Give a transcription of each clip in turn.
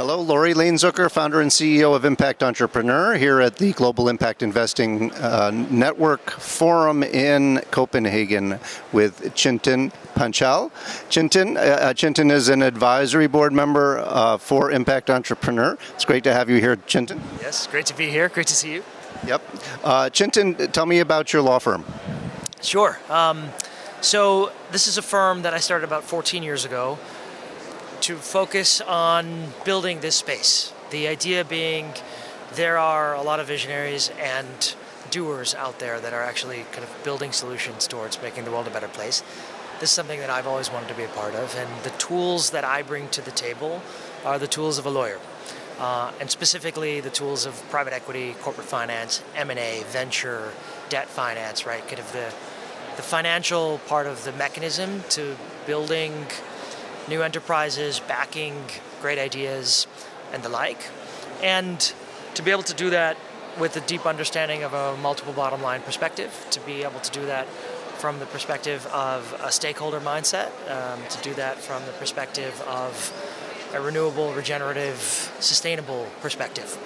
Hello, Lori Lanezucker, founder and CEO of Impact Entrepreneur, here at the Global Impact Investing Network Forum in Copenhagen with Chintan Panchal. Chintan is an advisory board member for Impact Entrepreneur. It's great to have you here, Chintan. Yes, great to be here. Great to see you. Yep. Chintan, tell me about your law firm. Sure. So this is a firm that I started about 14 years ago to focus on building this space. The idea being there are a lot of visionaries and doers out there that are actually kind of building solutions towards making the world a better place. This is something that I've always wanted to be a part of, and the tools that I bring to the table are the tools of a lawyer. And specifically the tools of private equity, corporate finance, M&A, venture, debt finance, right? Kind of the financial part of the mechanism to building new enterprises, backing great ideas, and the like. And to be able to do that with a deep understanding of a multiple bottom line perspective, to be able to do that from the perspective of a stakeholder mindset, to do that from the perspective of a renewable, regenerative, sustainable perspective.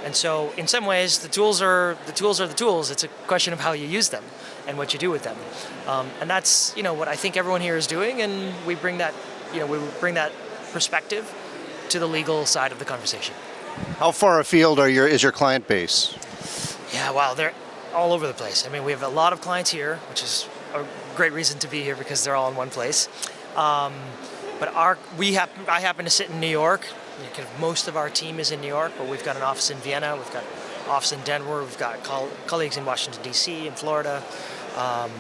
And so in some ways, the tools are the tools. It's a question of how you use them and what you do with them. And that's, what I think everyone here is doing, and we bring that, we bring that perspective to the legal side of the conversation. How far afield is your client base? Yeah, wow, they're all over the place. I mean, we have a lot of clients here, which is a great reason to be here because they're all in one place. But I happen to sit in New York. Kind of most of our team is in New York, but we've got an office in Vienna, we've got an office in Denver, we've got colleagues in Washington, D.C., in Florida, kind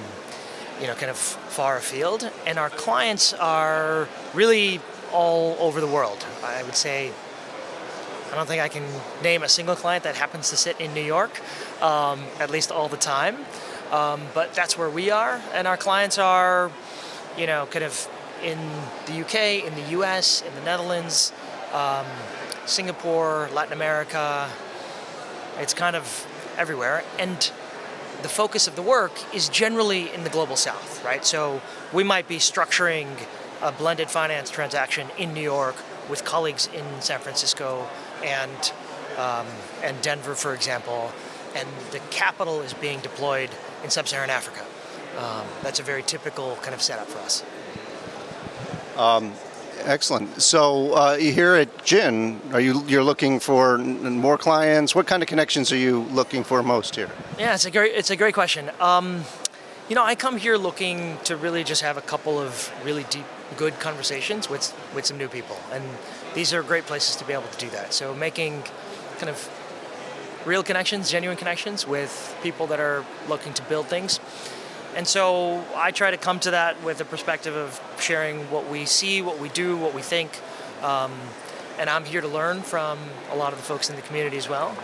of far afield. And our clients are really all over the world. I would say, I don't think I can name a single client that happens to sit in New York, at least all the time. But that's where we are, and our clients are, kind of in the UK, in the US, in the Netherlands, Singapore, Latin America. It's kind of everywhere. And the focus of the work is generally in the global south, right? So we might be structuring a blended finance transaction in New York with colleagues in San Francisco and Denver, for example, and the capital is being deployed in sub-Saharan Africa. That's a very typical kind of setup for us. Excellent. So here at GIIN, you're looking for more clients? What kind of connections are you looking for most here? Yeah, it's a great question. I come here looking to really just have a couple of really deep, good conversations with some new people, and these are great places to be able to do that. So making kind of real connections, genuine connections with people that are looking to build things. And so I try to come to that with a perspective of sharing what we see, what we do, what we think. And I'm here to learn from a lot of the folks in the community as well.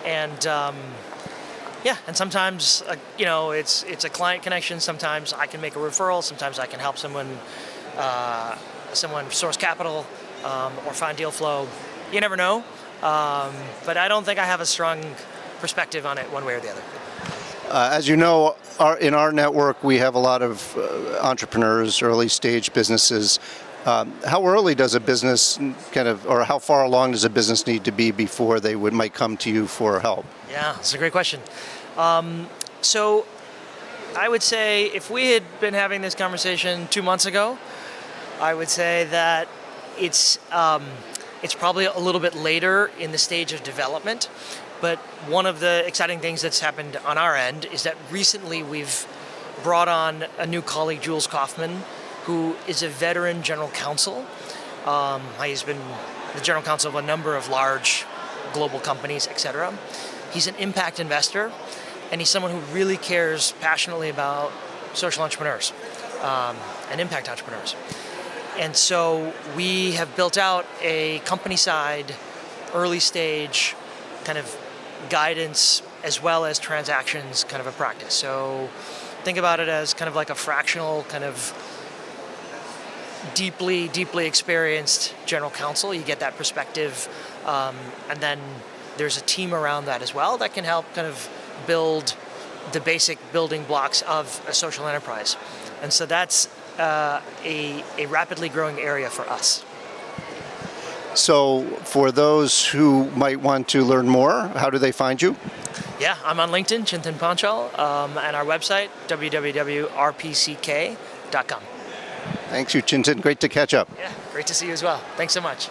And and sometimes, it's a client connection. Sometimes I can make a referral. Sometimes I can help someone source capital or find deal flow. You never know. But I don't think I have a strong perspective on it one way or the other. As you know, in our network, we have a lot of entrepreneurs, early stage businesses. How early does a business or how far along does a business need to be before they might come to you for help? Yeah, that's a great question. So I would say if we had been having this conversation 2 months ago, I would say that it's probably a little bit later in the stage of development. But one of the exciting things that's happened on our end is that recently we've brought on a new colleague, Jules Kaufman, who is a veteran general counsel. He's been the general counsel of a number of large global companies, etc. He's an impact investor, and he's someone who really cares passionately about social entrepreneurs and impact entrepreneurs. And so we have built out a company-side, early stage kind of guidance as well as transactions kind of a practice. So think about it as kind of like a fractional kind of deeply experienced general counsel. You get that perspective, and then there's a team around that as well that can help kind of build the basic building blocks of a social enterprise. And so that's a rapidly growing area for us. So for those who might want to learn more, how do they find you? Yeah, I'm on LinkedIn, Chintan Panchal, and our website, www.rpck.com. Thanks you, Chintan. Great to catch up. Yeah, great to see you as well. Thanks so much.